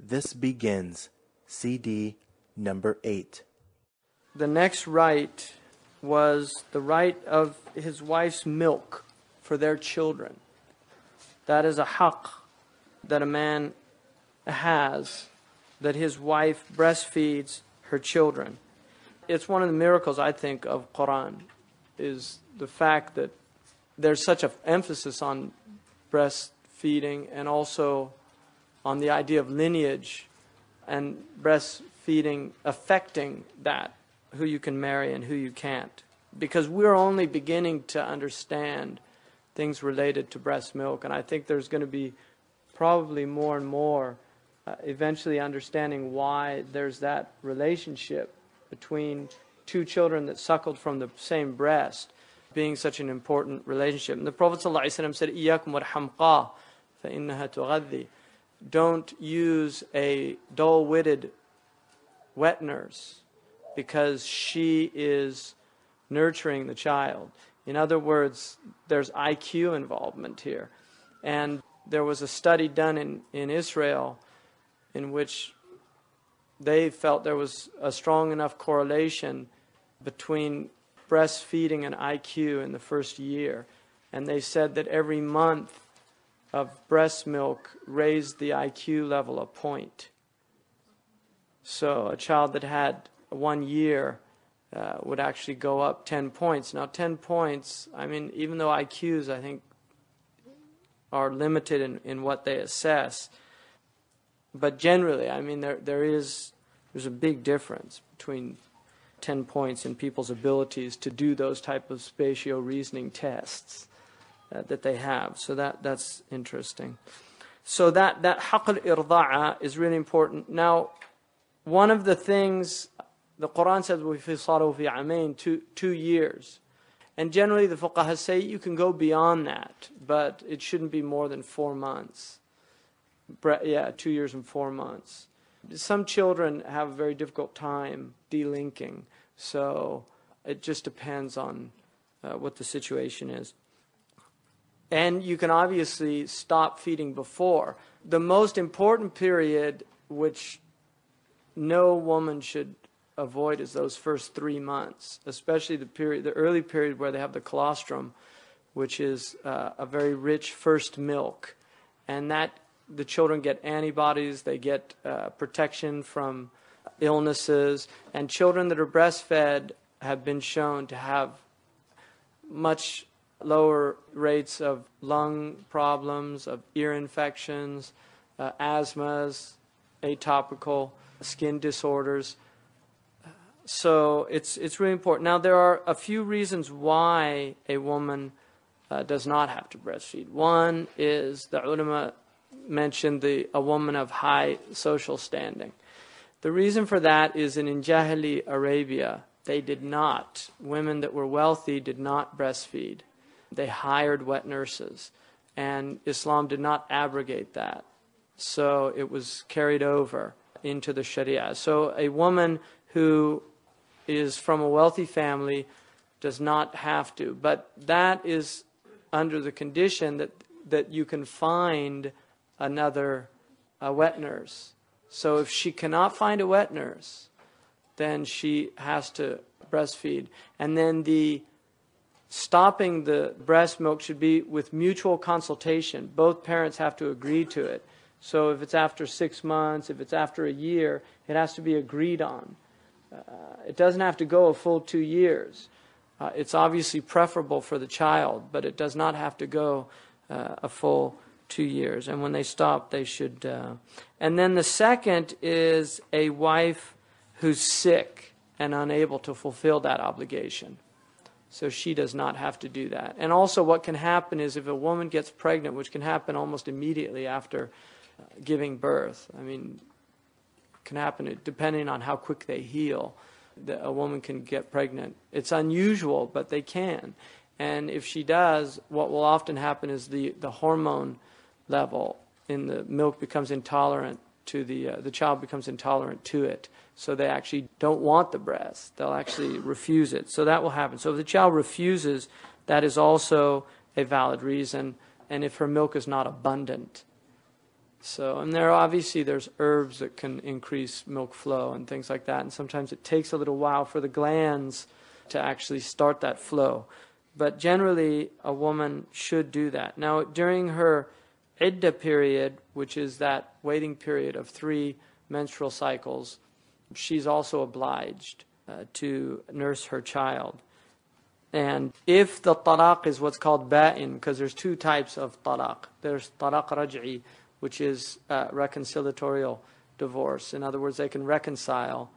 This begins CD number 8. The next right was the right of his wife's milk for their children. That is a haqq that a man has, that his wife breastfeeds her children. It's one of the miracles, I think, of Quran, is the fact that there's such an emphasis on breastfeeding and also on the idea of lineage and breastfeeding affecting that, who you can marry and who you can't. Because we're only beginning to understand things related to breast milk, and I think there's going to be probably more and more eventually understanding why there's that relationship between two children that suckled from the same breast being such an important relationship. And the Prophet ﷺ said, إِيَّاكُمْ وَالْحَمْقَى فَإِنَّهَا تُغَذِّي. Don't use a dull-witted wet nurse because she is nurturing the child. In other words, there's IQ involvement here. And there was a study done in Israel in which they felt there was a strong enough correlation between breastfeeding and IQ in the first year. And they said that every month of breast milk raised the IQ level a point. So a child that had 1 year would actually go up 10 points. Now 10 points, I mean, even though IQs, I think, are limited in what they assess, but generally, I mean, there's a big difference between 10 points in people's abilities to do those type of spatio-reasoning tests that they have. So that's interesting. So that haqq al-irda'a is really important. Now, one of the things the Quran says, وَفِصَالُهُ فِي عَامَيْنِ, 2 years. And generally the fuqaha say you can go beyond that, but it shouldn't be more than 4 months. 2 years and 4 months. Some children have a very difficult time delinking, so it just depends on what the situation is. And you can obviously stop feeding before. The most important period which no woman should avoid is those first 3 months, especially the early period where they have the colostrum, which is a very rich first milk. And that the children get antibodies, they get protection from illnesses, and children that are breastfed have been shown to have much lower rates of lung problems, of ear infections, asthmas, atopical skin disorders. So it's really important. Now there are a few reasons why a woman does not have to breastfeed. One is the ulama mentioned a woman of high social standing. The reason for that is in Jahili Arabia, they did not. Women that were wealthy did not breastfeed. They hired wet nurses, and Islam did not abrogate that. So it was carried over into the Sharia. So a woman who is from a wealthy family does not have to. But that is under the condition that you can find another wet nurse. So if she cannot find a wet nurse, then she has to breastfeed. And then stopping the breast milk should be with mutual consultation. Both parents have to agree to it. So if it's after 6 months, if it's after a year, it has to be agreed on. It doesn't have to go a full 2 years. It's obviously preferable for the child, but it does not have to go a full 2 years. And when they stop, they should... And then the second is a wife who's sick and unable to fulfill that obligation. So she does not have to do that. And also what can happen is if a woman gets pregnant, which can happen almost immediately after giving birth, I mean, can happen depending on how quick they heal, a woman can get pregnant. It's unusual, but they can. And if she does, what will often happen is the hormone level in the milk becomes intolerant to the child becomes intolerant to it. So they actually don't want the breast. They'll actually refuse it. So that will happen. So if the child refuses, that is also a valid reason. And if her milk is not abundant. So, and there's herbs that can increase milk flow and things like that. And sometimes it takes a little while for the glands to actually start that flow. But generally, a woman should do that. Now, during her iddah period, which is that waiting period of 3 menstrual cycles, she's also obliged to nurse her child. And if the talaq is what's called ba'in, because there's 2 types of talaq. There's talaq raj'i, which is reconciliatorial divorce. In other words, they can reconcile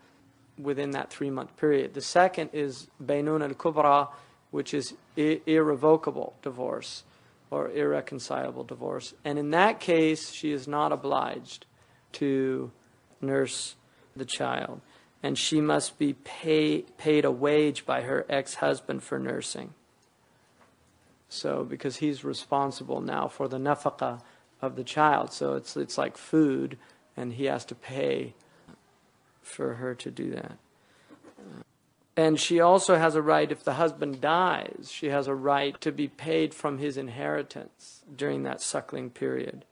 within that 3-month period. The second is baynun al-kubra, which is irrevocable divorce or irreconcilable divorce. And in that case, she is not obliged to nurse the child. And she must be paid a wage by her ex-husband for nursing. So, because he's responsible now for the nafaqah of the child. So it's like food, and he has to pay for her to do that. And she also has a right, if the husband dies, she has a right to be paid from his inheritance during that suckling period.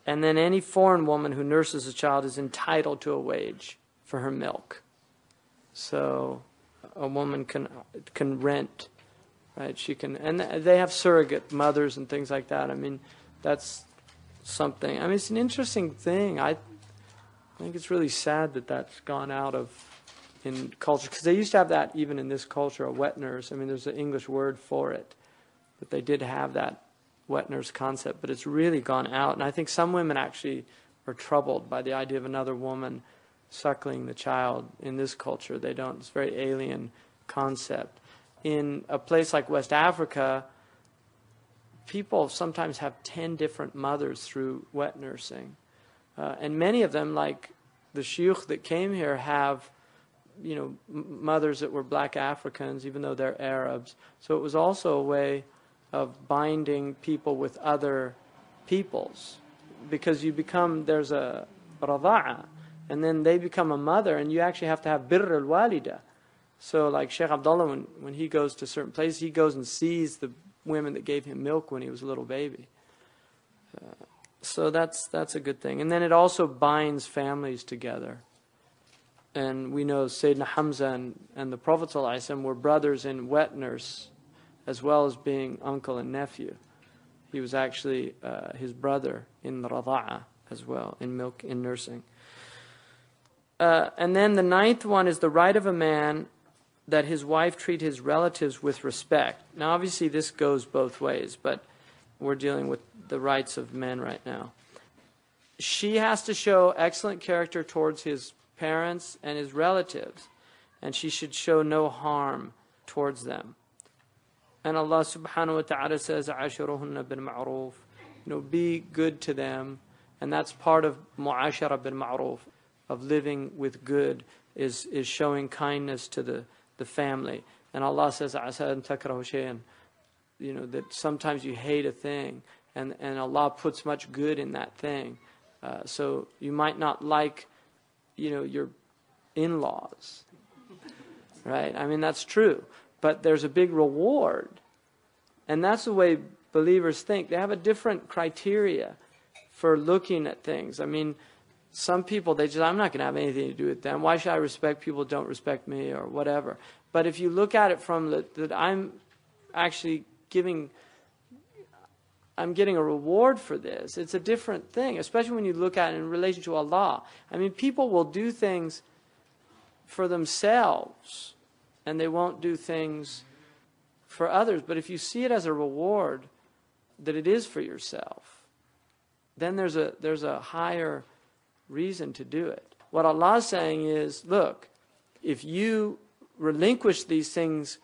And then any foreign woman who nurses a child is entitled to a wage for her milk. So a woman can rent, right? She can, and they have surrogate mothers and things like that. I mean, that's something. I mean, it's an interesting thing. I think it's really sad that that's gone out of in culture, because they used to have that even in this culture, a wet nurse. I mean, there's an English word for it, but they did have that wet nurse concept, but it's really gone out. And I think some women actually are troubled by the idea of another woman suckling the child in this culture. They don't. It's a very alien concept. In a place like West Africa, people sometimes have 10 different mothers through wet nursing. And many of them, like the shuyukh that came here, have mothers that were black Africans, even though they're Arabs. So it was also a way of binding people with other peoples, because there's a rada'a, and then they become a mother, and you actually have to have birr al-walida. So like Sheikh Abdullah, when he goes to certain places, he goes and sees the women that gave him milk when he was a little baby. So that's a good thing. And then it also binds families together. And we know Sayyidina Hamza and the Prophet ﷺ were brothers in wet nurse, as well as being uncle and nephew. He was actually his brother in rada'a as well, in milk, in nursing. And then the 9th one is the right of a man that his wife treat his relatives with respect. Now obviously this goes both ways, but we're dealing with the rights of men right now. She has to show excellent character towards his parents and his relatives, and she should show no harm towards them. And Allah subhanahu wa ta'ala says, "Ashiruhunna bil ma'ruf." Be good to them, and that's part of mu'ashara bil ma'ruf, of living with good, is showing kindness to the family. And Allah says, "Asa an takrahu shay'an," that sometimes you hate a thing, and Allah puts much good in that thing. So you might not like your in-laws, right? I mean, that's true. But there's a big reward. And that's the way believers think. They have a different criteria for looking at things. I mean, some people, I'm not going to have anything to do with them. Why should I respect people who don't respect me, or whatever? But if you look at it from that I'm actually I'm getting a reward for this, it's a different thing, especially when you look at it in relation to Allah. I mean, people will do things for themselves, and they won't do things for others. But if you see it as a reward, that it is for yourself, then there's a higher reason to do it. What Allah is saying is, look, if you relinquish these things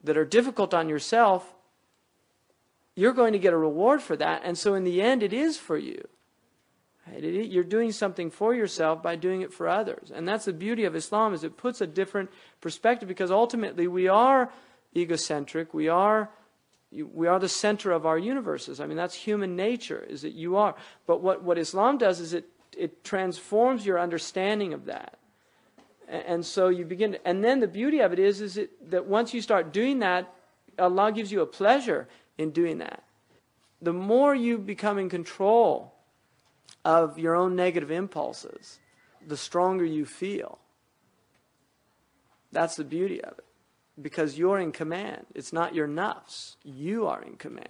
that are difficult on yourself, you're going to get a reward for that. And so in the end, it is for you. Right? You're doing something for yourself by doing it for others. And that's the beauty of Islam, is it puts a different perspective, because ultimately we are egocentric. We are the center of our universes. I mean, that's human nature, is that you are. But what Islam does is it transforms your understanding of that. And so you begin to, and then the beauty of it is that once you start doing that, Allah gives you a pleasure in doing that. The more you become in control of your own negative impulses, the stronger you feel. That's the beauty of it. Because you're in command. It's not your nafs. You are in command.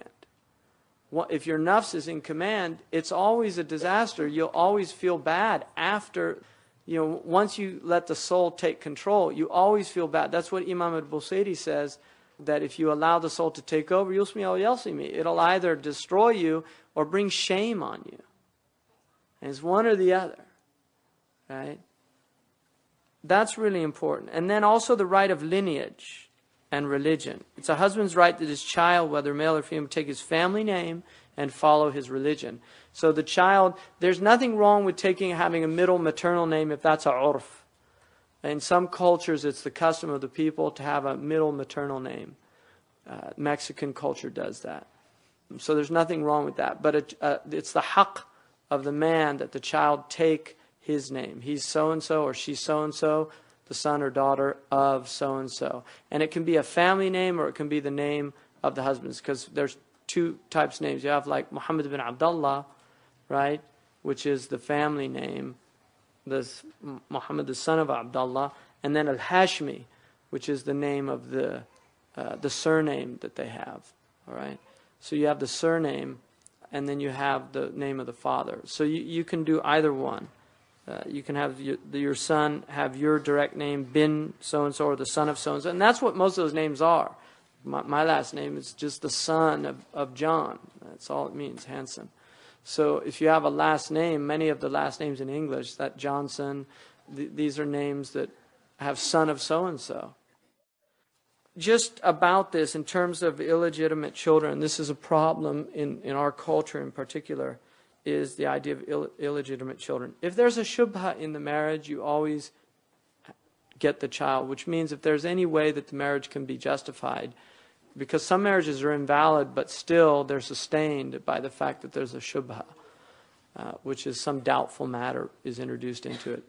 If your nafs is in command, it's always a disaster. You'll always feel bad after, once you let the soul take control, you always feel bad. That's what Imam al-Busayri says, that if you allow the soul to take over, yusmi aw yasimi, it'll either destroy you or bring shame on you. And it's one or the other, right? That's really important. And then also the right of lineage and religion. It's a husband's right that his child, whether male or female, take his family name and follow his religion. So the child, there's nothing wrong with having a middle maternal name if that's a urf. In some cultures, it's the custom of the people to have a middle maternal name. Mexican culture does that. So there's nothing wrong with that. But it's the haqq of the man that the child take his name. He's so-and-so or she's so-and-so, the son or daughter of so-and-so. And it can be a family name or it can be the name of the husbands, because there's two types of names. You have like Muhammad bin Abdullah, right, which is the family name, Muhammad the son of Abdullah, and then Al-Hashmi, which is the name of the surname that they have. All right? So you have the surname, and then you have the name of the father. So you can do either one. You can have your son have your direct name, bin so-and-so, or the son of so-and-so. And that's what most of those names are. My last name is just the son of John. That's all it means, Hanson. So if you have a last name, many of the last names in English, that Johnson, these are names that have son of so-and-so. Just about this, in terms of illegitimate children, this is a problem in our culture in particular, is the idea of illegitimate children. If there's a shubha in the marriage, you always get the child, which means if there's any way that the marriage can be justified, because some marriages are invalid, but still they're sustained by the fact that there's a shubha, which is some doubtful matter is introduced into it.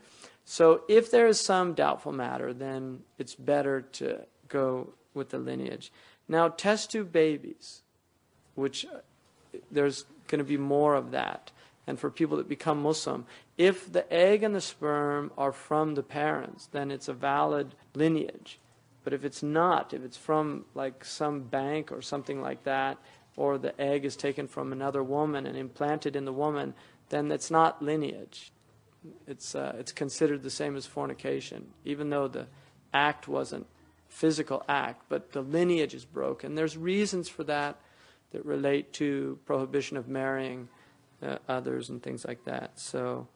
So if there is some doubtful matter, then it's better to go with the lineage. Now, test tube babies, which there's going to be more of that. And for people that become Muslim, if the egg and the sperm are from the parents, then it's a valid lineage. But if it's not, if it's from like some bank or something like that, or the egg is taken from another woman and implanted in the woman, then that's not lineage. It's considered the same as fornication, even though the act wasn't physical act, but the lineage is broken. There's reasons for that relate to prohibition of marrying others and things like that. So,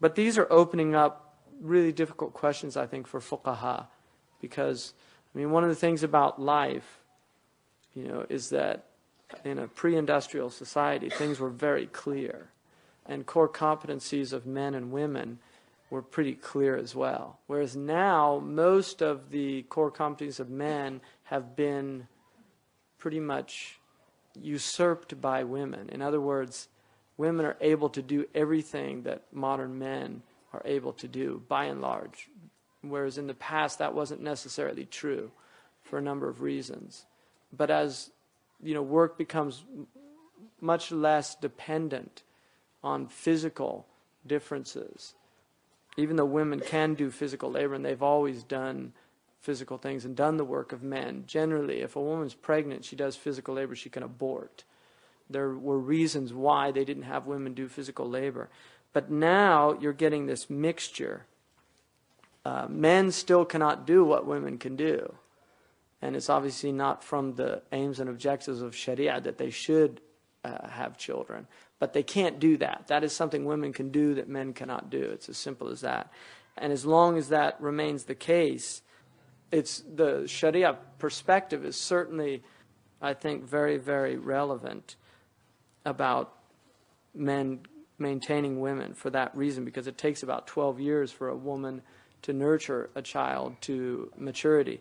but these are opening up really difficult questions, I think, for fuqaha, because one of the things about life, is that in a pre-industrial society, things were very clear, and core competencies of men and women were pretty clear as well. Whereas now, most of the core competencies of men have been pretty much usurped by women. In other words, women are able to do everything that modern men are able to do, by and large. Whereas in the past, that wasn't necessarily true for a number of reasons. But as work becomes much less dependent on physical differences, even though women can do physical labor, and they've always done physical things and done the work of men. Generally, if a woman's pregnant, she does physical labor, she can abort. There were reasons why they didn't have women do physical labor. But now you're getting this mixture. Men still cannot do what women can do. And it's obviously not from the aims and objectives of Sharia that they should have children. But they can't do that. That is something women can do that men cannot do. It's as simple as that. And as long as that remains the case, the Sharia perspective is certainly, I think, very, very relevant about men maintaining women for that reason, because it takes about 12 years for a woman to nurture a child to maturity.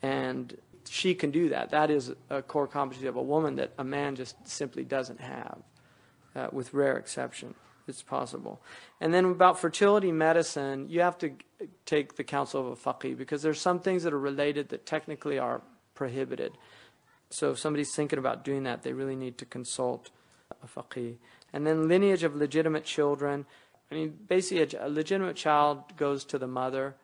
And she can do that. That is a core competency of a woman that a man just simply doesn't have, with rare exception. It's possible. And then about fertility medicine, you have to take the counsel of a faqih, because there's some things that are related that technically are prohibited. So if somebody's thinking about doing that, they really need to consult a faqih. And then lineage of legitimate children. I mean, basically a legitimate child goes to the mother.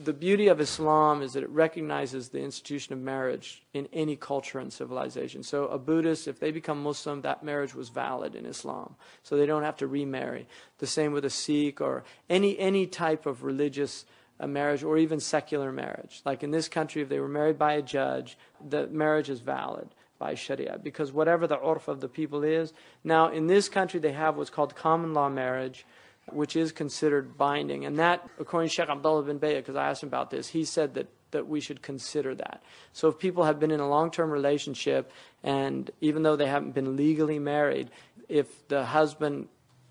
The beauty of Islam is that it recognizes the institution of marriage in any culture and civilization. So a Buddhist, if they become Muslim, that marriage was valid in Islam. So they don't have to remarry. The same with a Sikh or any type of religious marriage or even secular marriage. Like in this country, if they were married by a judge, the marriage is valid by Sharia, because whatever the urf of the people is. Now, in this country, they have what's called common law marriage, which is considered binding. And that, according to Sheikh Abdullah bin Bayy, because I asked him about this, he said that we should consider that. So if people have been in a long-term relationship, and even though they haven't been legally married, if the husband,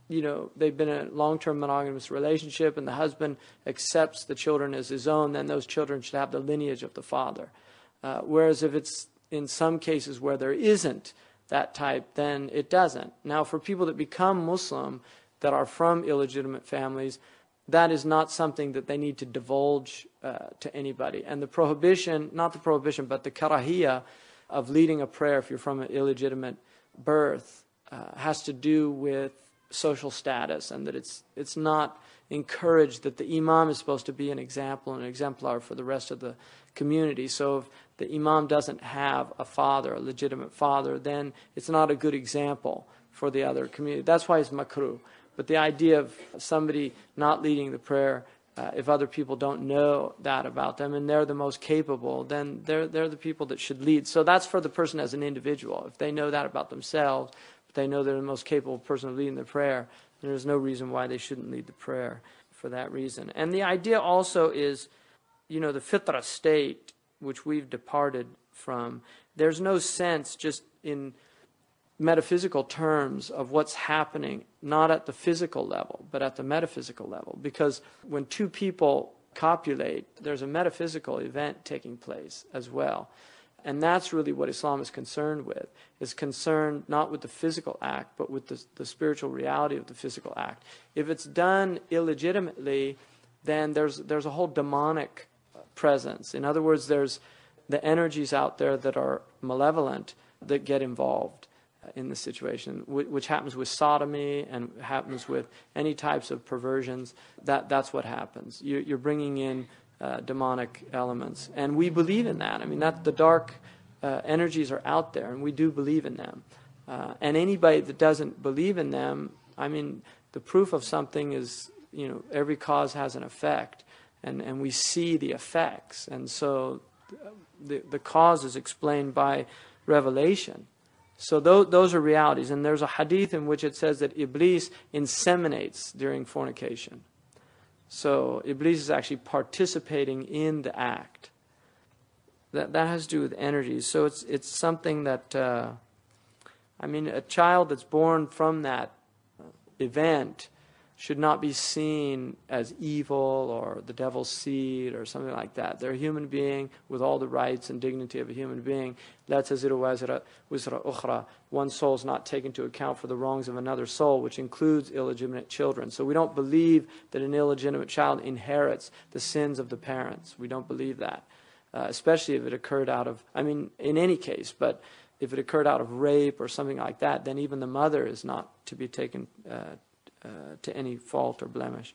they've been in a long-term monogamous relationship and the husband accepts the children as his own, then those children should have the lineage of the father. Whereas if it's in some cases where there isn't that type, then it doesn't. Now, for people that become Muslim, that are from illegitimate families, that is not something that they need to divulge to anybody. And the prohibition, not the prohibition, but the karahiyah of leading a prayer if you're from an illegitimate birth has to do with social status, and that it's not encouraged, that the imam is supposed to be an example and an exemplar for the rest of the community. So if the imam doesn't have a father, a legitimate father, then it's not a good example for the other community. That's why it's makruh. But the idea of somebody not leading the prayer, if other people don't know that about them and they're the most capable, then they're the people that should lead. So that's for the person as an individual. If they know that about themselves, but they know they're the most capable person of leading the prayer, there's no reason why they shouldn't lead the prayer for that reason. And the idea also is, the fitrah state, which we've departed from, there's no sense just in metaphysical terms of what's happening, not at the physical level, but at the metaphysical level. Because when two people copulate, there's a metaphysical event taking place as well. And that's really what Islam is concerned with. It's concerned not with the physical act, but with the spiritual reality of the physical act. If it's done illegitimately, then there's a whole demonic presence. In other words, there's the energies out there that are malevolent that get involved in the situation, which happens with sodomy and happens with any types of perversions. That's what happens. You're bringing in demonic elements, and we believe in that. I mean, the dark energies are out there, and we do believe in them. And anybody that doesn't believe in them, I mean, the proof of something is, every cause has an effect, and we see the effects, and so the cause is explained by revelation. So those are realities. And there's a hadith in which it says that Iblis inseminates during fornication. So Iblis is actually participating in the act. That has to do with energies. So it's something that, a child that's born from that event should not be seen as evil or the devil's seed or something like that. They're a human being with all the rights and dignity of a human being. La taziru wazra wizra ukhra. One soul is not taken into account for the wrongs of another soul, which includes illegitimate children. So we don't believe that an illegitimate child inherits the sins of the parents. We don't believe that, especially if it occurred out of, in any case, but if it occurred out of rape or something like that, then even the mother is not to be taken to any fault or blemish.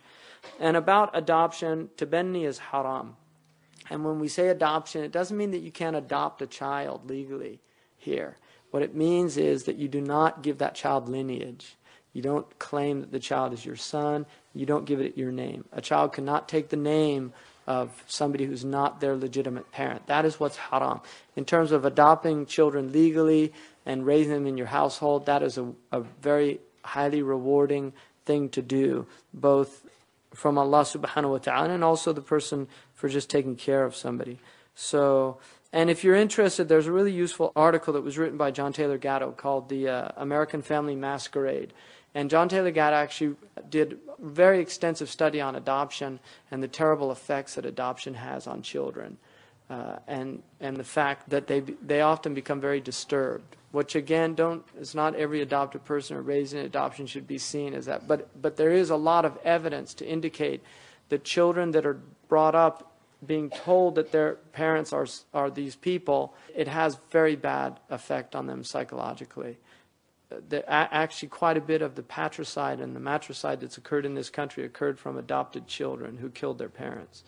And about adoption, tabanni is haram. And when we say adoption, it doesn't mean that you can't adopt a child legally here. What it means is that you do not give that child lineage. You don't claim that the child is your son. You don't give it your name. A child cannot take the name of somebody who's not their legitimate parent. That is what's haram. In terms of adopting children legally and raising them in your household, that is a very highly rewarding thing to do, both from Allah subhanahu wa ta'ala and also the person for just taking care of somebody. So, and if you're interested, there's a really useful article that was written by John Taylor Gatto called The American Family Masquerade. And John Taylor Gatto actually did a very extensive study on adoption and the terrible effects that adoption has on children. And the fact that they often become very disturbed, which again, it's not every adopted person or raised in adoption should be seen as that. But there is a lot of evidence to indicate that children that are brought up being told that their parents are these people, it has very bad effect on them psychologically. actually quite a bit of the patricide and the matricide that's occurred in this country occurred from adopted children who killed their parents.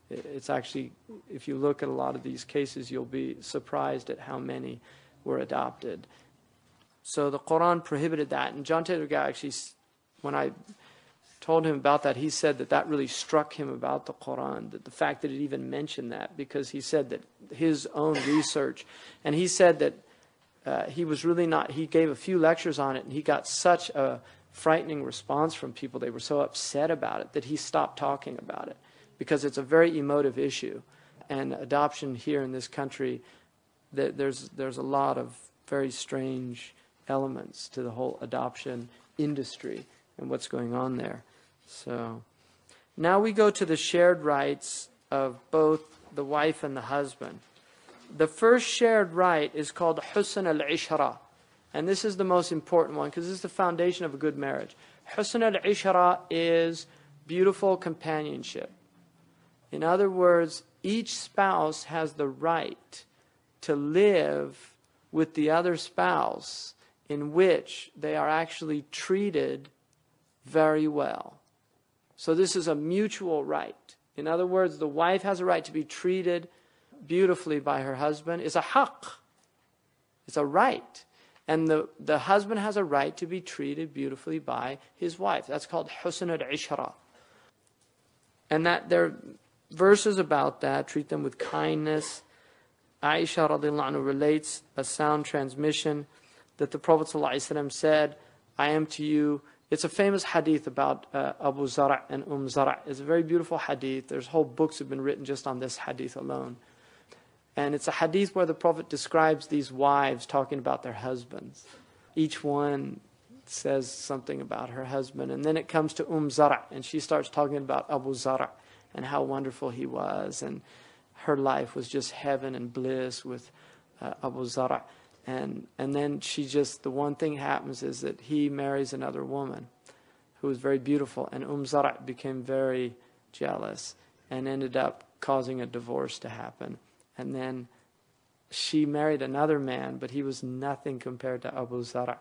It's actually, if you look at a lot of these cases, you'll be surprised at how many were adopted. So the Quran prohibited that. And John Taylor Gatto actually, when I told him about that, he said that really struck him about the Quran, that the fact that it even mentioned that, because he said that his own research, and he said that he was really not, he gave a few lectures on it, and he got such a frightening response from people. They were so upset about it that he stopped talking about it, because it's a very emotive issue. And adoption here in this country, there's a lot of very strange elements to the whole adoption industry and what's going on there. So now we go to the shared rights of both the wife and the husband. The first shared right is called Husn al-Ishra. And this is the most important one because this is the foundation of a good marriage. Husn al-Ishra is beautiful companionship. In other words, each spouse has the right to live with the other spouse in which they are actually treated very well. So this is a mutual right. In other words, the wife has a right to be treated beautifully by her husband. It's a haqq. It's a right. And the husband has a right to be treated beautifully by his wife. That's called husn al-ishra. And that there are verses about that. Treat them with kindness. Aisha radiallahu anhu relates a sound transmission that the Prophet ﷺ said, I am to you. It's a famous hadith about Abu Zara' and Zara'. It's a very beautiful hadith. There's whole books have been written just on this hadith alone. And it's a hadith where the Prophet describes these wives talking about their husbands. Each one says something about her husband. And then it comes to Zara', and she starts talking about Abu Zara' and how wonderful he was. And her life was just heaven and bliss with Abu Zara'. And then the one thing happens is that he marries another woman who was very beautiful. And Zara' became very jealous and ended up causing a divorce to happen. And then she married another man, but he was nothing compared to Abu Zara'.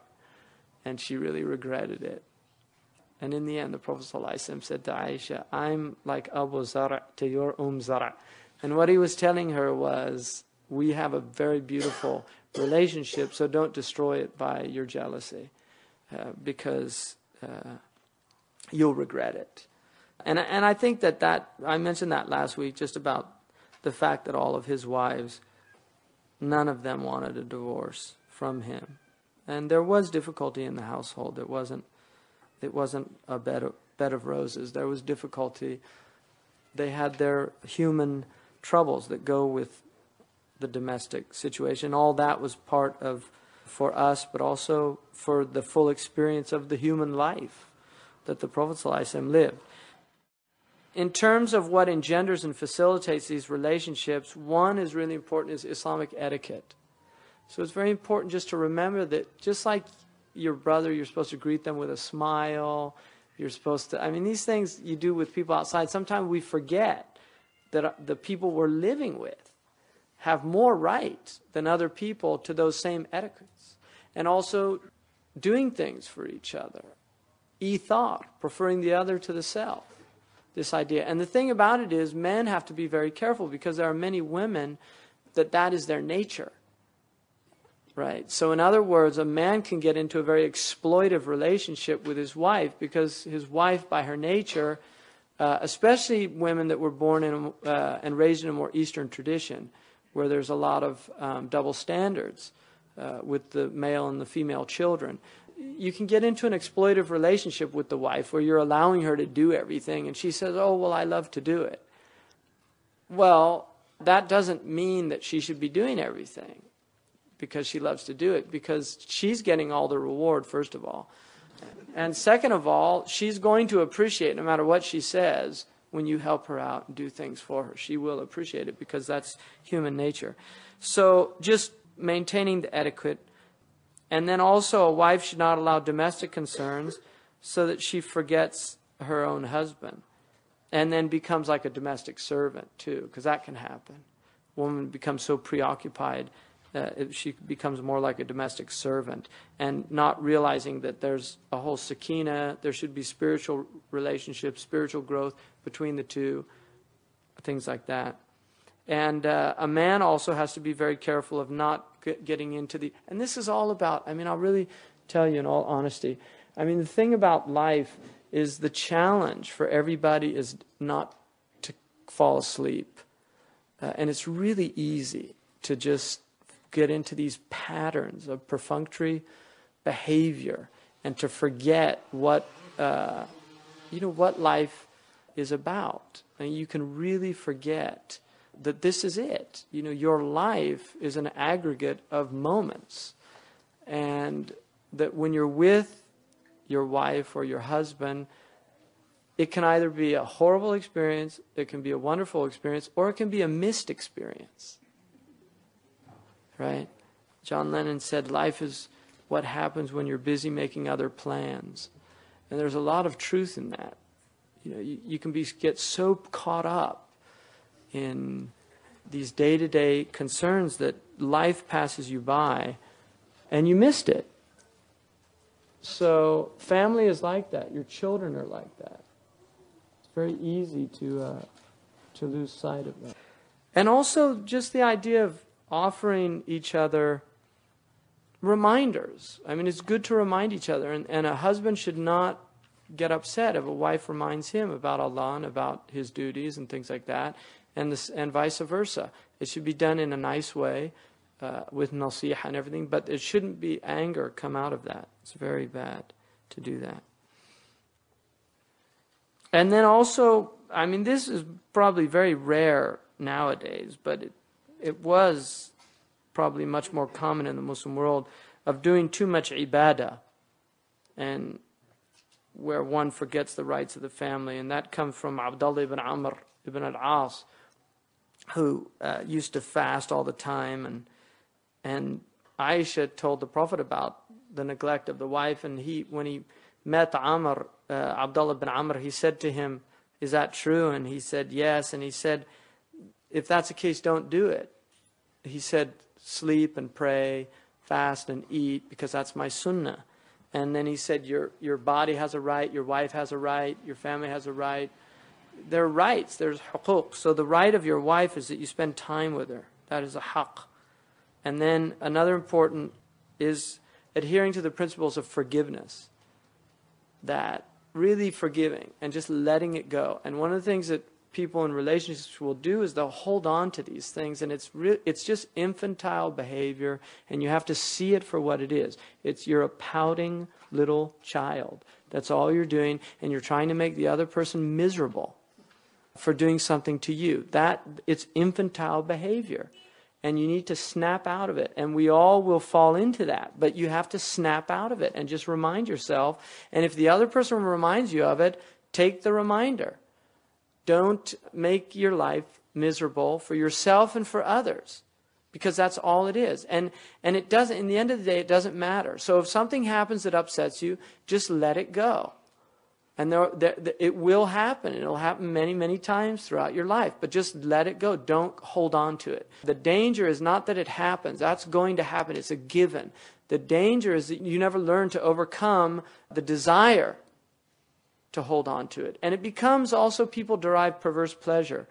And she really regretted it. And in the end, the Prophet ﷺ said to Aisha, I'm like Abu Zara' to your Zara'. And what he was telling her was, we have a very beautiful relationship, so don't destroy it by your jealousy, because you'll regret it. And I think that I mentioned that last week, just about the fact that all of his wives, none of them wanted a divorce from him. And there was difficulty in the household. It wasn't a bed of roses. There was difficulty. They had their human troubles that go with the domestic situation. All that was part of, for us, but also for the full experience of the human life that the Prophet ﷺ lived. In terms of what engenders and facilitates these relationships, one is really important, is Islamic etiquette. So it's very important just to remember that just like your brother, you're supposed to greet them with a smile. You're supposed to, these things you do with people outside, sometimes we forget that the people we're living with have more right than other people to those same etiquettes. And also doing things for each other. Ithar, preferring the other to the self. This idea. And the thing about it is, men have to be very careful because there are many women that is their nature. Right? So in other words, a man can get into a very exploitive relationship with his wife because his wife, by her nature, especially women that were born in and raised in a more Eastern tradition, where there's a lot of double standards with the male and the female children. You can get into an exploitive relationship with the wife where you're allowing her to do everything, and she says, oh, well, I love to do it. Well, that doesn't mean that she should be doing everything because she loves to do it, because she's getting all the reward, first of all. And second of all, she's going to appreciate, no matter what she says, when you help her out and do things for her. She will appreciate it because that's human nature. So just maintaining the etiquette. And then also a wife should not allow domestic concerns so that she forgets her own husband and then becomes like a domestic servant too, because that can happen. A woman becomes so preoccupied She becomes more like a domestic servant, and not realizing that there's a whole sakina, there should be spiritual relationships, spiritual growth between the two, things like that. And a man also has to be very careful of not getting into the, and this is all about, I mean, I'll really tell you in all honesty, I mean, the thing about life is the challenge for everybody is not to fall asleep. And it's really easy to just get into these patterns of perfunctory behavior and to forget what, what life is about. And you can really forget that this is it. You know, your life is an aggregate of moments. And that when you're with your wife or your husband, it can either be a horrible experience, it can be a wonderful experience, or it can be a missed experience. Right? John Lennon said, life is what happens when you're busy making other plans. And there's a lot of truth in that. You know, you can get so caught up in these day-to-day concerns that life passes you by and you missed it. So family is like that. Your children are like that. It's very easy to lose sight of that. And also just the idea of offering each other reminders. I mean, it's good to remind each other. And a husband should not get upset if a wife reminds him about Allah and about his duties and things like that. And vice versa. It should be done in a nice way, with nasiha and everything, but it shouldn't be anger come out of that. It's very bad to do that. And then also, I mean, this is probably very rare nowadays, but it was probably much more common in the Muslim world, of doing too much ibadah, and where one forgets the rights of the family. And that comes from Abdullah ibn Amr ibn al-As, who used to fast all the time, and Aisha told the Prophet about the neglect of the wife, and when he met Abdullah ibn Amr, he said to him, "Is that true?" And he said, "Yes." And he said, "If that's the case, don't do it." He said, "Sleep and pray, fast and eat, because that's my sunnah." And then he said, your body has a right, your wife has a right, your family has a right. There are rights, there's huquq. So the right of your wife is that you spend time with her. That is a haqq. And then another important is adhering to the principles of forgiveness. That really forgiving and just letting it go. And one of the things that people in relationships will do is they'll hold on to these things, and it's just infantile behavior, and you have to see it for what it is. You're a pouting little child. That's all you're doing, and you're trying to make the other person miserable for doing something to you. It's infantile behavior, and you need to snap out of it. And we all will fall into that, but you have to snap out of it and just remind yourself. And if the other person reminds you of it, take the reminder. Don't make your life miserable for yourself and for others, because that's all it is. And it doesn't, in the end of the day, it doesn't matter. So if something happens that upsets you, just let it go. And it will happen. It'll happen many, many times throughout your life. But just let it go. Don't hold on to it. The danger is not that it happens. That's going to happen. It's a given. The danger is that you never learn to overcome the desire to hold on to it. And it becomes also, people derive perverse pleasure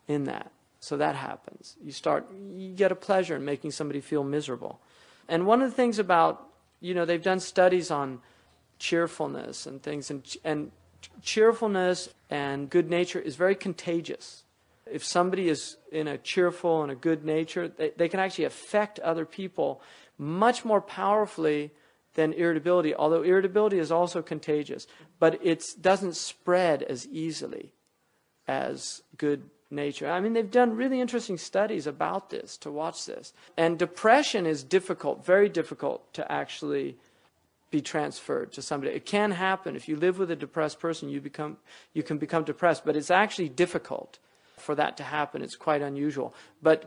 in that. So that happens. You get a pleasure in making somebody feel miserable. And one of the things about, they've done studies on cheerfulness and things, and cheerfulness and good nature is very contagious. If somebody is in a cheerful and a good nature, they can actually affect other people much more powerfully than irritability, although irritability is also contagious. But it doesn't spread as easily as good nature. I mean, they've done really interesting studies about this, to watch this. And depression is difficult, very difficult to actually be transferred to somebody. It can happen. If you live with a depressed person, you can become depressed, but it's actually difficult for that to happen. It's quite unusual. But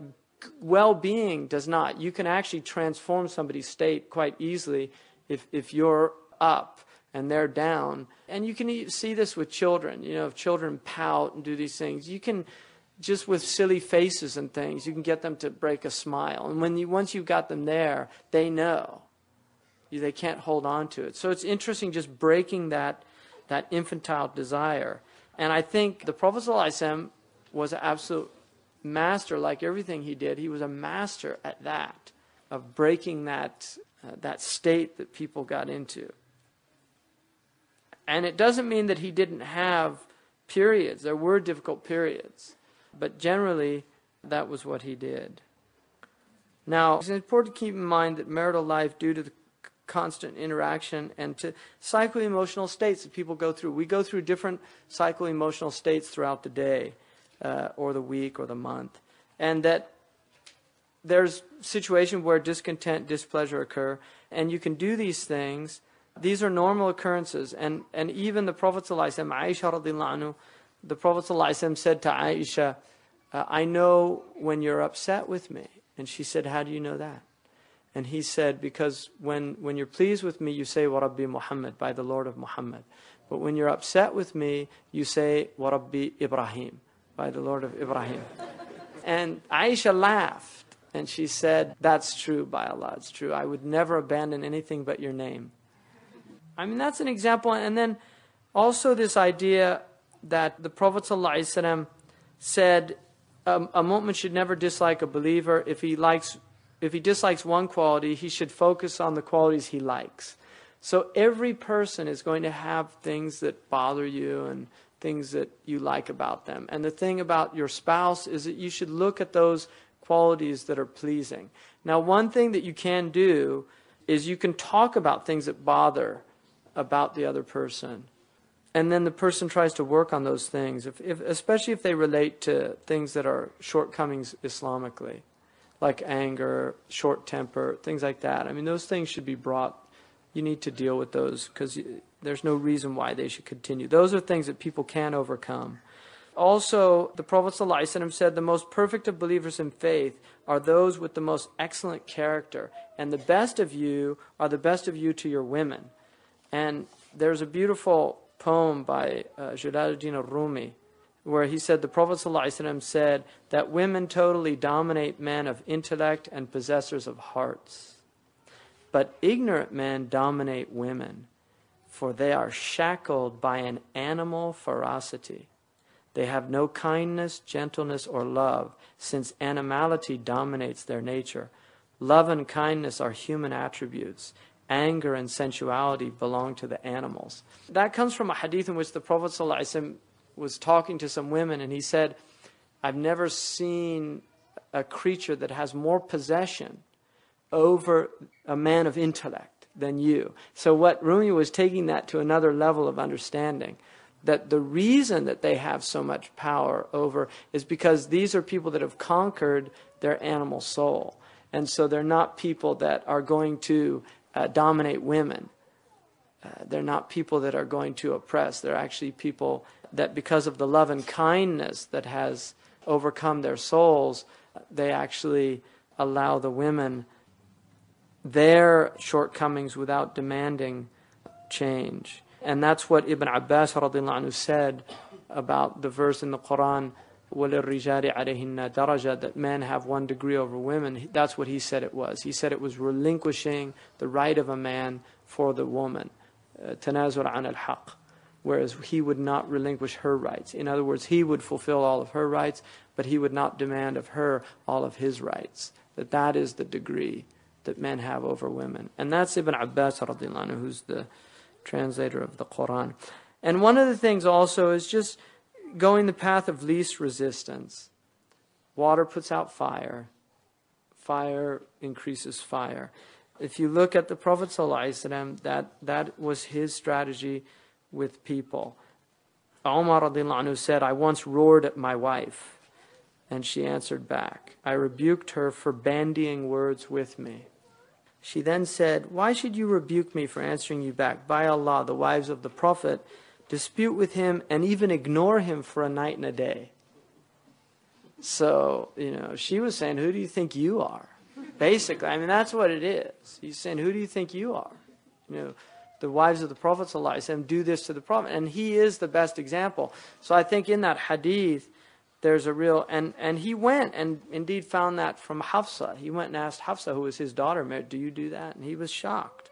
well-being does not. You can actually transform somebody's state quite easily if you're up and they're down. And you can see this with children. If children pout and do these things, you can just with silly faces and things, you can get them to break a smile. And once you've got them there, they know. They can't hold on to it. So it's interesting just breaking that infantile desire. And I think the Prophet ﷺ was an absolute master, like everything he did. He was a master at that, of breaking that state that people got into. And it doesn't mean that he didn't have periods. There were difficult periods. But generally, that was what he did. Now, it's important to keep in mind that marital life, due to the constant interaction and to psycho-emotional states that people go through. We go through different psycho-emotional states throughout the day, or the week, or the month. And that there's situations where discontent, displeasure occur, and you can do these things. These are normal occurrences. And even the Prophet ﷺ, Aisha radiallahu anhu, the Prophet ﷺ said to Aisha, I know when you're upset with me. And she said, how do you know that? And he said, because when you're pleased with me, you say, Wa Rabbi Muhammad, by the Lord of Muhammad. But when you're upset with me, you say, Wa Rabbi Ibrahim, by the Lord of Ibrahim. And Aisha laughed. And she said, that's true, by Allah, it's true. I would never abandon anything but your name. I mean, that's an example. And then also this idea that the Prophet ﷺ said, a mu'min should never dislike a believer. If he dislikes one quality, he should focus on the qualities he likes. So every person is going to have things that bother you and things that you like about them. And the thing about your spouse is that you should look at those qualities that are pleasing. Now, one thing that you can do is you can talk about things that bother about the other person. And then the person tries to work on those things, especially if they relate to things that are shortcomings Islamically, like anger, short temper, things like that. I mean, those things should be brought. You need to deal with those because there's no reason why they should continue. Those are things that people can overcome. Also, the Prophet ﷺ said, the most perfect of believers in faith are those with the most excellent character. And the best of you are the best of you to your women. And there's a beautiful poem by Jalaluddin al-Rumi, where he said, the Prophet ﷺ said that women totally dominate men of intellect and possessors of hearts. But ignorant men dominate women, for they are shackled by an animal ferocity. They have no kindness, gentleness, or love, since animality dominates their nature. Love and kindness are human attributes. Anger and sensuality belong to the animals. That comes from a hadith in which the Prophet ﷺ was talking to some women, and he said, I've never seen a creature that has more possession over a man of intellect than you. So what Rumi was taking that to another level of understanding, that the reason that they have so much power over is because these are people that have conquered their animal soul. And so they're not people that are going to dominate women. They're not people that are going to oppress. They're actually people that, because of the love and kindness that has overcome their souls, they actually allow the women their shortcomings without demanding change. And that's what Ibn Abbas radiallahu anhu said about the verse in the Quran, وَلِلْرِجَالِ عَلَيْهِنَّ دَرَجَةً, that men have 1 degree over women. That's what he said it was. He said it was relinquishing the right of a man for the woman, تَنَازُلْ عَنَ الْحَقِّ, whereas he would not relinquish her rights. In other words, he would fulfill all of her rights, but he would not demand of her all of his rights. That is the degree that men have over women. And that's Ibn Abbas radiallahu anhu, who's the translator of the Quran. And one of the things also is just going the path of least resistance. Water puts out fire. Fire increases fire. If you look at the Prophet ﷺ, that was his strategy with people. Umar radiallahu anhu said, I once roared at my wife, and she answered back. I rebuked her for bandying words with me. She then said, why should you rebuke me for answering you back? By Allah, the wives of the Prophet dispute with him and even ignore him for a night and a day. So, she was saying, who do you think you are? Basically, I mean, that's what it is. He's saying, who do you think you are? The wives of the Prophet ﷺ do this to the Prophet, and he is the best example. So I think in that hadith, there's a real, and he went and indeed found that from Hafsa. He went and asked Hafsa, who was his daughter, do you do that? And he was shocked.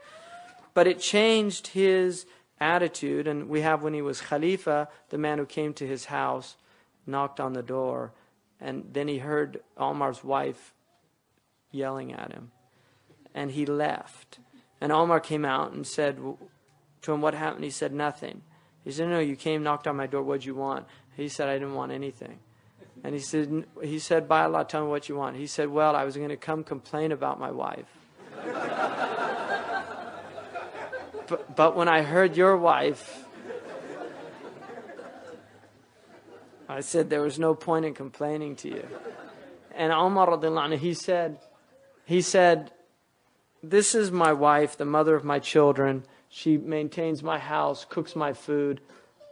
But it changed his attitude, and we have when he was Khalifa, the man who came to his house, knocked on the door, and then he heard Omar's wife yelling at him. And he left. And Omar came out and said to him, what happened? He said, nothing. He said, no, you came, knocked on my door, what'd you want? He said, I didn't want anything. And he said, by Allah, tell me what you want. He said, well, I was going to come complain about my wife. but when I heard your wife, I said there was no point in complaining to you. And Umar radiallahu anhu, he said, this is my wife, the mother of my children. She maintains my house, cooks my food.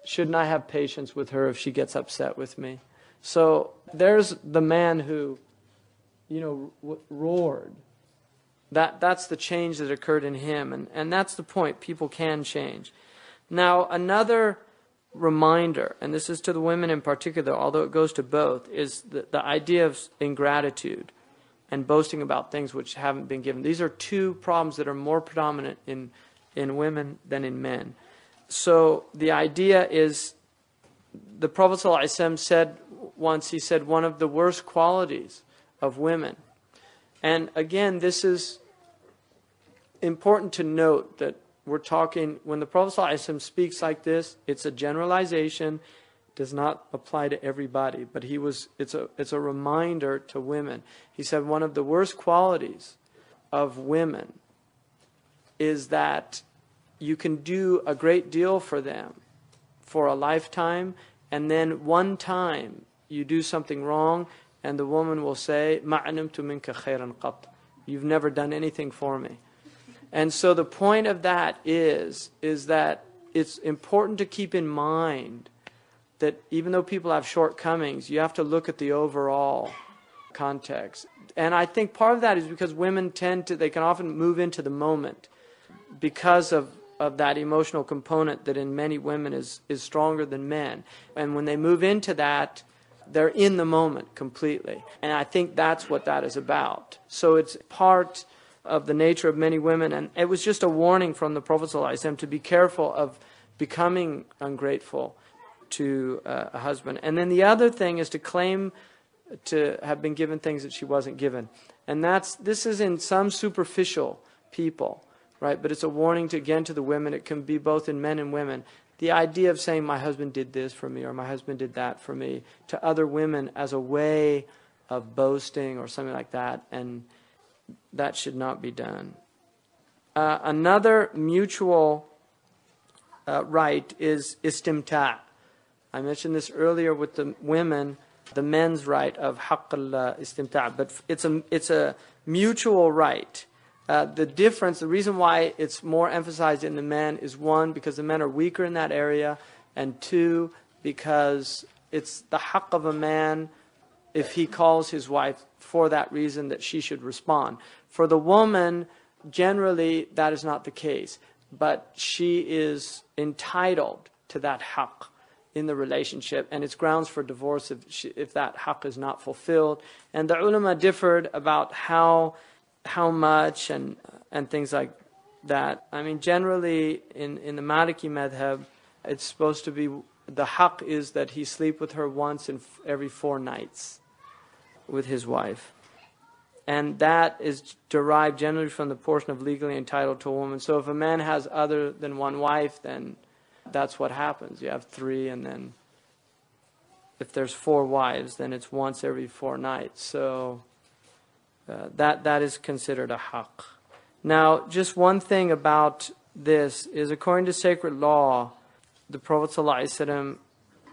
Shouldn't I have patience with her if she gets upset with me? So there's the man who, roared. That's the change that occurred in him. And that's the point. People can change. Now, another reminder, and this is to the women in particular, although it goes to both, is the idea of ingratitude and boasting about things which haven't been given. These are two problems that are more predominant in women than in men. So the idea is, the Prophet ﷺ said once, he said, one of the worst qualities of women. And again, this is important to note that we're talking, when the Prophet ﷺ speaks like this, it's a generalization, does not apply to everybody, but it's a reminder to women. He said one of the worst qualities of women is that you can do a great deal for them for a lifetime, and then one time you do something wrong, and the woman will say, "Ma 'alimtu minka khayran qat." You've never done anything for me. And so the point of that is that it's important to keep in mind that even though people have shortcomings, you have to look at the overall context. And I think part of that is because women they can often move into the moment because of that emotional component that in many women is stronger than men. And when they move into that, they're in the moment completely. And I think that's what that is about. So it's part of the nature of many women. And it was just a warning from the Prophet ﷺ to be careful of becoming ungrateful to a husband. And then the other thing is to claim to have been given things that she wasn't given. And this is in some superficial people, right? But it's a warning again to the women. It can be both in men and women. The idea of saying, my husband did this for me, or my husband did that for me, to other women as a way of boasting or something like that, and that should not be done. Another mutual right is istimta'. I mentioned this earlier with the women, the men's right of haqq al-istimta', but it's a mutual right. The reason why it's more emphasized in the men is, one, because the men are weaker in that area, and two, because it's the haqq of a man, if he calls his wife for that reason, that she should respond. For the woman, generally, that is not the case, but she is entitled to that haqq in the relationship, and it's grounds for divorce if that haqq is not fulfilled. And the ulama differed about how much and things like that. I mean, generally in the Maliki madhab, it's supposed to be, the haqq is that he sleep with her once in every 4 nights with his wife. And that is derived generally from the portion of legally entitled to a woman. So if a man has other than one wife, then that's what happens. You have 3, and then if there's 4 wives, then it's once every 4 nights. So that is considered a haqq. Now, just one thing about this is, according to sacred law, the Prophet ﷺ,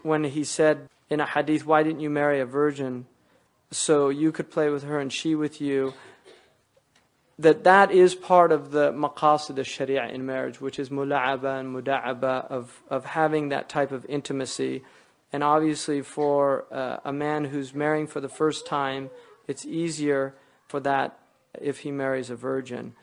when he said in a hadith, why didn't you marry a virgin so you could play with her and she with you, that is part of the maqasid of sharia in marriage, which is mula'aba and muda'aba, of having that type of intimacy. And obviously for a man who's marrying for the first time, it's easier for that if he marries a virgin.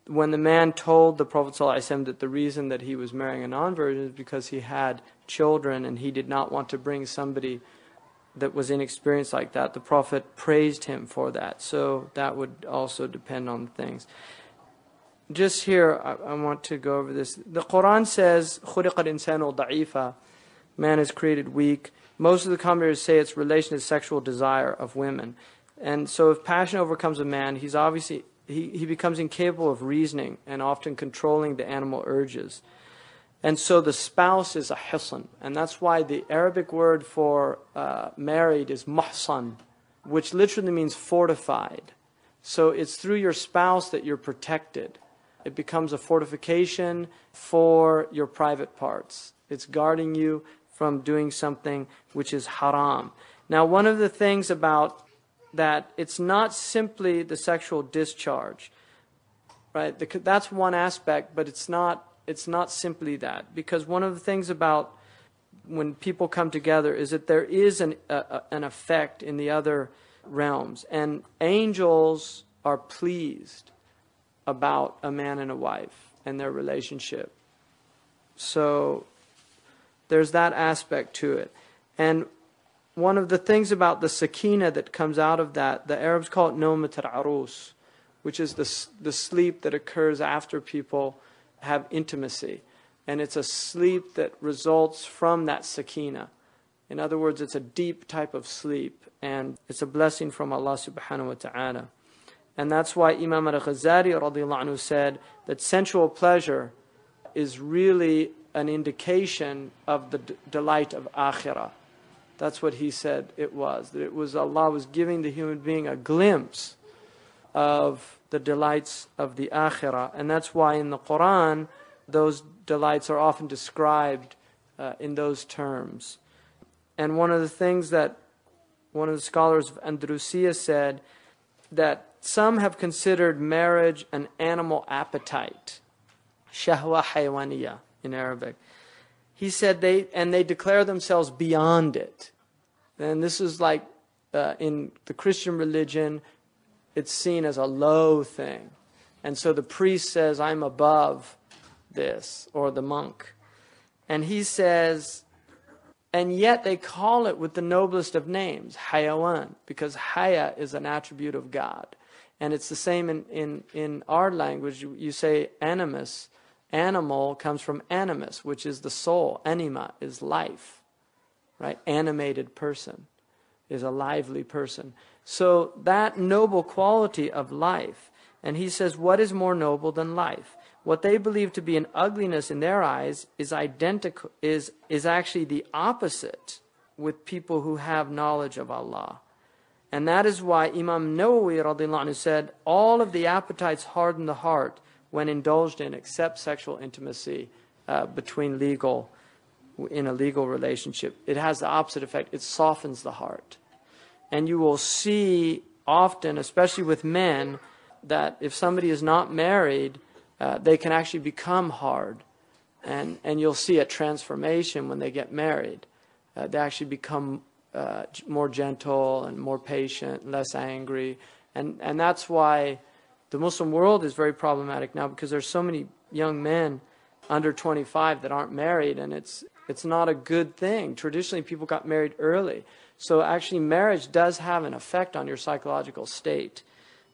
When the man told the Prophet ﷺ that the reason that he was marrying a non-virgin is because he had children and he did not want to bring somebody that was inexperienced like that, the Prophet praised him for that. So that would also depend on things. Just here, I want to go over this. The Quran says, خُلِقَ الْإِنسَانُ ضَعِيفًا, man is created weak. Most of the commentators say it's relation to sexual desire of women. And so if passion overcomes a man, he's obviously, he becomes incapable of reasoning and often controlling the animal urges. And so the spouse is a hisan. And that's why the Arabic word for married is muhsan, which literally means fortified. So it's through your spouse that you're protected. It becomes a fortification for your private parts. It's guarding you from doing something which is haram. Now, one of the things about that, it's not simply the sexual discharge, right? That's one aspect, but it's not simply that. Because one of the things about when people come together is that there is an effect in the other realms. And angels are pleased about a man and a wife and their relationship. So there's that aspect to it. And one of the things about the sakina that comes out of that, the Arabs call it nawmat al-arus, which is the sleep that occurs after people have intimacy. And it's a sleep that results from that sakina. In other words, it's a deep type of sleep. And it's a blessing from Allah subhanahu wa ta'ala. And that's why Imam al-Ghazali radiallahu anhu said that sensual pleasure is really an indication of the delight of akhirah. That's what he said it was. That it was Allah was giving the human being a glimpse of the delights of the akhirah. And that's why in the Quran, those delights are often described in those terms. And one of the things that one of the scholars of Andalusia said, that some have considered marriage an animal appetite, shahwa haywaniya in Arabic. He said they declare themselves beyond it. And this is like in the Christian religion, it's seen as a low thing. And so the priest says, I'm above this, or the monk. And he says, and yet they call it with the noblest of names, hayawan, because haya is an attribute of God. And it's the same in our language. You say animus. Animal comes from animus, which is the soul. Anima is life, right? Animated person is a lively person. So that noble quality of life. And he says, what is more noble than life? What they believe to be an ugliness in their eyes is identical, is actually the opposite with people who have knowledge of Allah. And that is why Imam Nawawi radiallahu anhu said, all of the appetites harden the heart when indulged in, except sexual intimacy in a legal relationship. It has the opposite effect. It softens the heart. And you will see often, especially with men, that if somebody is not married, they can actually become hard. And you'll see a transformation when they get married. They actually become more gentle and more patient, less angry. And that's why the Muslim world is very problematic now, because there's so many young men under 25 that aren't married, and it's not a good thing. Traditionally, people got married early. So actually, marriage does have an effect on your psychological state,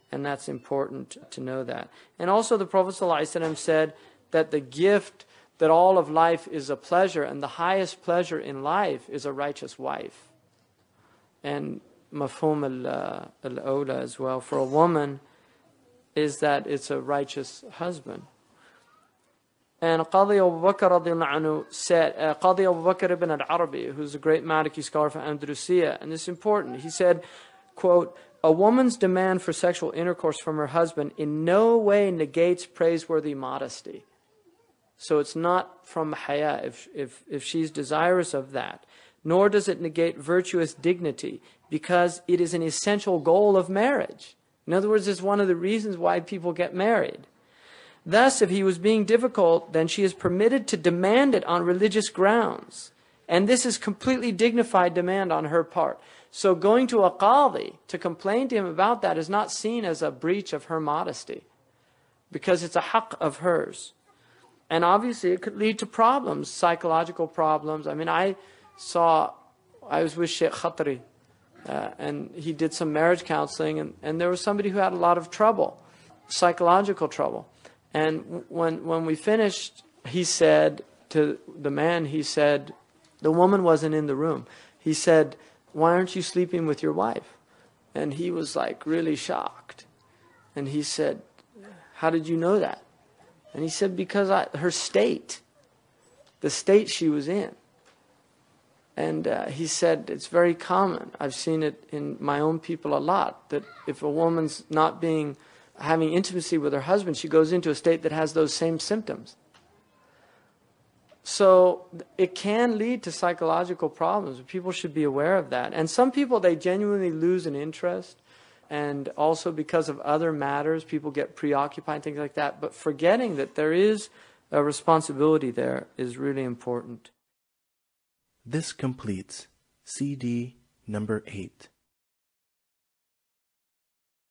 and that's important to know that. And also, the Prophet ﷺ said that the gift that all of life is a pleasure, and the highest pleasure in life is a righteous wife. And mafhum al-awla as well for a woman is that it's a righteous husband. And Qadi Abu Bakr radiallahu anhu said, Qadi Abu Bakr ibn al-Arabi, who's a great Maliki scholar from Andalusia, and this is important, he said, quote, a woman's demand for sexual intercourse from her husband in no way negates praiseworthy modesty. So it's not from haya if she's desirous of that. Nor does it negate virtuous dignity, because it is an essential goal of marriage. In other words, it's one of the reasons why people get married. Thus, if he was being difficult, then she is permitted to demand it on religious grounds. And this is completely dignified demand on her part. So going to a qadi to complain to him about that is not seen as a breach of her modesty, because it's a haqq of hers. And obviously it could lead to problems, psychological problems. I mean, I saw I was with Sheikh Khatri, and he did some marriage counseling, and there was somebody who had a lot of trouble, psychological trouble. And when we finished, he said to the man, he said, the woman wasn't in the room. He said, "Why aren't you sleeping with your wife?" And he was like really shocked. And he said, "How did you know that?" And he said, "Because her state, the state she was in." And he said, it's very common. I've seen it in my own people a lot, that if a woman's not having intimacy with her husband, she goes into a state that has those same symptoms. So it can lead to psychological problems. People should be aware of that. And some people, they genuinely lose an interest. And also because of other matters, people get preoccupied, things like that. But forgetting that there is a responsibility there is really important. This completes CD number 8.